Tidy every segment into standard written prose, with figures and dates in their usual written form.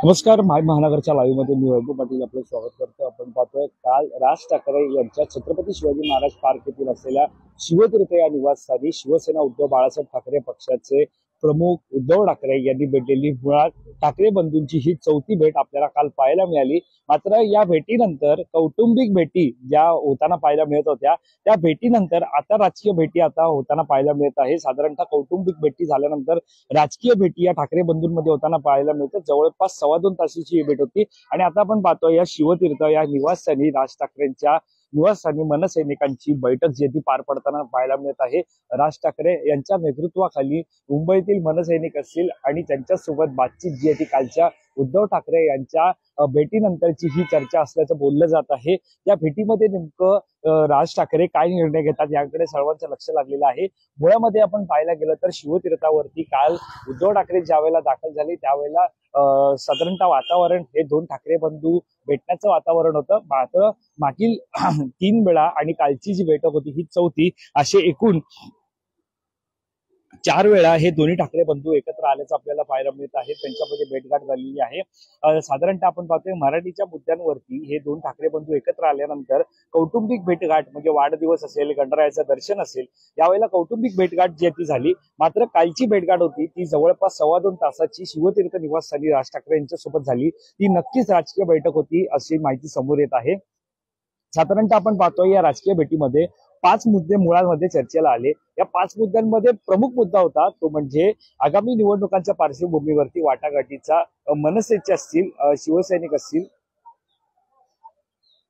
नमस्कार. महानगरच्या लाईव्ह मध्ये मी वैभव पाटील आपलं स्वागत करतो. आपण पाहतोय काल राज ठाकरे यांच्या छत्रपती शिवाजी महाराज पार्क येथील असलेल्या शिवतीर्थ या निवासस्थानी शिवसेना उद्धव बाळासाहेब ठाकरे पक्षाचे प्रमुख उद्धव ठाकरे यांनी भेटलेली मुळात ठाकरे बंधूंची ही चौथी भेट आपल्याला काल पाहायला मिळाली. मात्र या भेटीनंतर कौटुंबिक भेटी ज्या होताना पाहायला मिळत होत्या त्या भेटीनंतर आता राजकीय भेटी आता होताना पाहायला मिळत आहे. साधारणतः कौटुंबिक भेटी झाल्यानंतर राजकीय भेटी या ठाकरे बंधूंमध्ये होताना पाहायला मिळतात. जवळपास 2.25 तासाची ही भेट होती आणि आता आपण पाहतोय या शिवतीर्थ या निवासस्थानी राज ठाकरेंच्या निवासस्थानी मनसैनिकांची बैठक जी ती पार पडताना पाहायला मिळत आहे. राज ठाकरे यांच्या नेतृत्वाखाली मुंबईतील मनसैनिक असतील आणि त्यांच्यासोबत बातचीत जी आहे ती कालच्या उद्धव ठाकरे यांच्या भेटीनंतरची ही चर्चा असल्याचं बोललं जात आहे. या भेटीमध्ये नेमकं राज ठाकरे काय निर्णय घेतात याकडे सर्वांचं लक्ष लागलेलं आहे. मुळामध्ये आपण पाहायला गेलं तर शिवतीर्थावरती काल उद्धव ठाकरे ज्यावेळेला दाखल झाले त्यावेळेला साधारणतः वातावरण हे दोन ठाकरे बंधू भेटण्याचं वातावरण होतं. मात्र मागील 3 वेळा आणि कालची जी बैठक होती ही चौथी असे एकूण 4 वेळा हे दोन्ही ठाकरे बंधू एकत्र आल्याचं आपल्याला पाहायला मिळत आहे. त्यांच्यामध्ये भेटगाठ झालेली आहे. साधारणतः आपण पाहतोय मराठीच्या मुद्द्यांवरती हे दोन ठाकरे बंधू एकत्र आल्यानंतर कौटुंबिक भेटगाठ म्हणजे वाढदिवस असेल, गणरायाचं दर्शन असेल, यावेळेला कौटुंबिक भेटगाठ जी ती झाली. मात्र कालची भेटगाठ होती ती जवळपास 2.25 तासाची शिवतीर्थ निवासस्थानी राज ठाकरे यांच्यासोबत झाली. ती नक्कीच राजकीय बैठक होती अशी माहिती समोर येत आहे. साधारणतः आपण पाहतोय या राजकीय भेटीमध्ये 5 मुद्दे मुळामध्ये चर्चेला आले. या 5 मुद्द्यांमध्ये प्रमुख मुद्दा होता तो म्हणजे आगामी निवडणुकांच्या पार्श्वभूमीवरती वाटाघाटीचा मनसेचे असतील, शिवसैनिक असतील,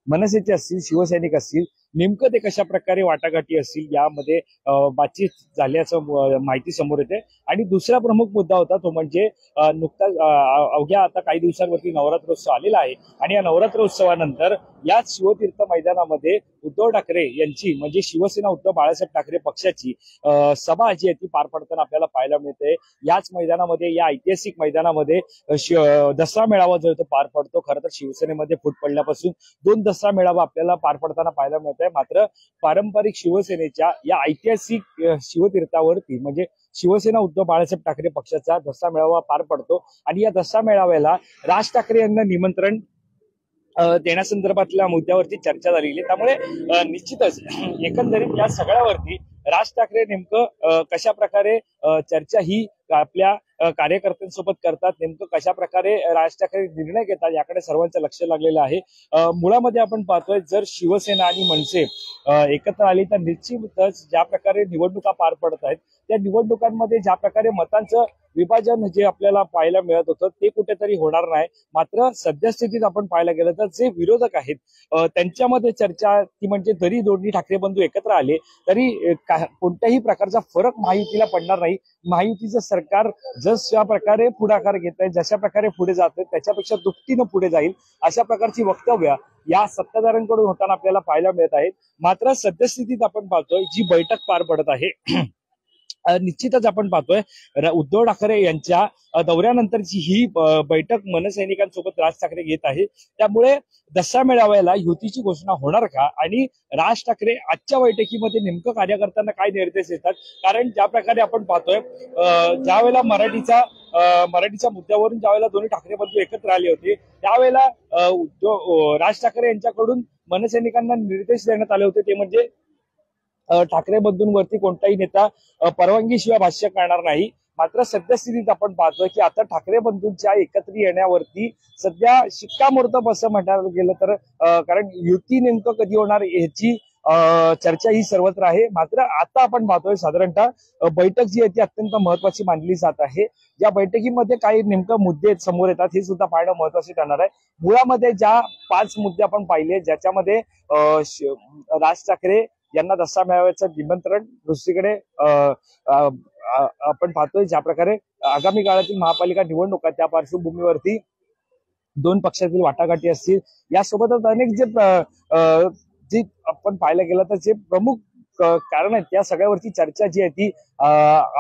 मनसेचे असतील, शिवसैनिक असतील, नेमकं ते कशा प्रकारे वाटाघाटी असतील यामध्ये बातचीत झाल्याचं माहिती समोर येते. आणि दुसरा प्रमुख मुद्दा होता तो म्हणजे नुकताच अवघ्या आता काही दिवसांवरती नवरात्रोत्सव आलेला आहे आणि या नवरात्रोत्सवानंतर याच शिवतीर्थ मैदानामध्ये उद्धव ठाकरे यांची म्हणजे शिवसेना उद्धव बाळासाहेब ठाकरे पक्षाची सभा जी आहे ती पार पडताना आपल्याला पाहायला मिळते. याच मैदानामध्ये या ऐतिहासिक मैदानामध्ये दसरा मेळावा जो तो पार पडतो. खरं तर शिवसेनेमध्ये फूट पडल्यापासून 2 दसरा मेळावा आपल्याला पार पडताना पाहायला मिळत आहे. मात्र पारंपरिक शिवसेनेच्या या ऐतिहासिक शिवतीर्थावरती म्हणजे शिवसेना उद्धव बाळासाहेब ठाकरे पक्षाचा दसरा मेळावा पार पडतो आणि या दसरा मेळाव्याला राज ठाकरे यांना निमंत्रण देण्यासंदर्भातल्या मुद्द्यावरती चर्चा झालेली. त्यामुळे निश्चितच एकंदरीत या सगळ्यावरती राज ठाकरे नेमकं कशा प्रकारे चर्चा ही आपल्या कार्यकर्त्यांसोबत करतात, नेमकं कशा प्रकारे राज ठाकरे निर्णय घेतात याकडे सर्वांचं लक्ष लागलेलं आहे. मुळामध्ये आपण पाहतोय जर शिवसेना आणि मनसे एकत्र आली तर निश्चितच ज्या प्रकारे निवडणुका पार पडत आहेत त्या निवडणुकांमध्ये ज्या प्रकारे मतांचं विभाजन जे आपल्याला पाहायला मिळत होतं ते कुठेतरी होणार नाही. मात्र सद्यस्थितीत आपण पाहायला गेलं तर जे विरोधक आहेत त्यांच्यामध्ये चर्चा ती म्हणजे जरी दोन्ही ठाकरे बंधू एकत्र आले तरी कोणत्याही प्रकारचा फरक महायुतीला पडणार नाही. महायुतीचं सरकार जशा प्रकारे पुढाकार घेत आहे, जशा प्रकारे पुढे जात आहे त्याच्यापेक्षा दुपटीनं पुढे जाईल अशा प्रकारची वक्तव्य या सत्ताधाऱ्यांकडून होताना आपल्याला पाहायला मिळत आहेत. मात्र सद्यस्थितीत आपण पाहतोय जी बैठक पार पडत आहे निश्चितच आपण पाहतोय उद्धव ठाकरे यांच्या दौऱ्यानंतरची ही बैठक मनसैनिकांसोबत राज ठाकरे घेत आहे. त्यामुळे दसरा मेळाव्याला युतीची घोषणा होणार का आणि राज ठाकरे आजच्या बैठकीमध्ये नेमकं कार्यकर्त्यांना काय निर्देश देतात. कारण ज्या प्रकारे आपण पाहतोय ज्या वेळेला मराठीच्या मुद्द्यावरून ज्यावेळेला दोन्ही ठाकरे बंधू एकत्र आले होते त्यावेळेला राज ठाकरे यांच्याकडून मनसैनिकांना निर्देश देण्यात आले होते ते म्हणजे ठाकरे बंधूंवरती कोणताही नेता परवानगीशिवाय भाष्य करणार नाही. मात्र सद्यस्थितीत आपण पाहतोय की आता ठाकरे बंधूंच्या एकत्र येण्यावरती सध्या शिक्कामोर्तब असं म्हणायला गेलं तर कारण युती नेमकं कधी होणार याची चर्चा ही सर्वत्र आहे. मात्र आता आपण पाहतोय साधारणतः बैठक जी आहे ती अत्यंत महत्वाची मानली जात आहे. या बैठकीमध्ये काही नेमकं मुद्दे समोर येतात हे सुद्धा पाहणं महत्वाचे ठरणार आहे. मुळामध्ये ज्या 5 मुद्दे आपण पाहिले ज्याच्यामध्ये राज ठाकरे यांना दसरा मेळाव्याचं निमंत्रण, दुसरीकडे आपण पाहतोय ज्या प्रकारे आगामी काळातील महापालिका निवडणुका त्या पार्श्वभूमीवरती 2 पक्षातील वाटाघाटी असतील यासोबतच अनेक जे आपण पाहायला गेलं तर जे प्रमुख कारण आहेत त्या सगळ्यावरती चर्चा जी आहे ती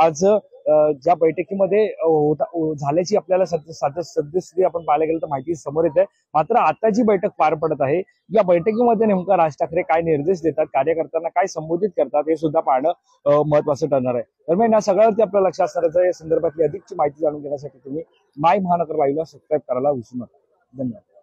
आज ज्या बैठकीमध्ये झाल्याची आपल्याला सद्यस्थिती आपण पाहायला गेलं तर माहिती समोर येत आहे. मात्र आता जी बैठक पार पडत आहे या बैठकीमध्ये नेमका राज ठाकरे काय निर्देश देतात, कार्यकर्त्यांना काय संबोधित करतात हे सुद्धा पाहणं महत्वाचं ठरणार आहे. दरम्यान या सगळ्यावरती आपल्या लक्षात असणाऱ्या या संदर्भातली अधिकची माहिती जाणून घेण्यासाठी तुम्ही माय महानगर लाईव्हला सबस्क्राईब करायला विसरू नका. धन्यवाद.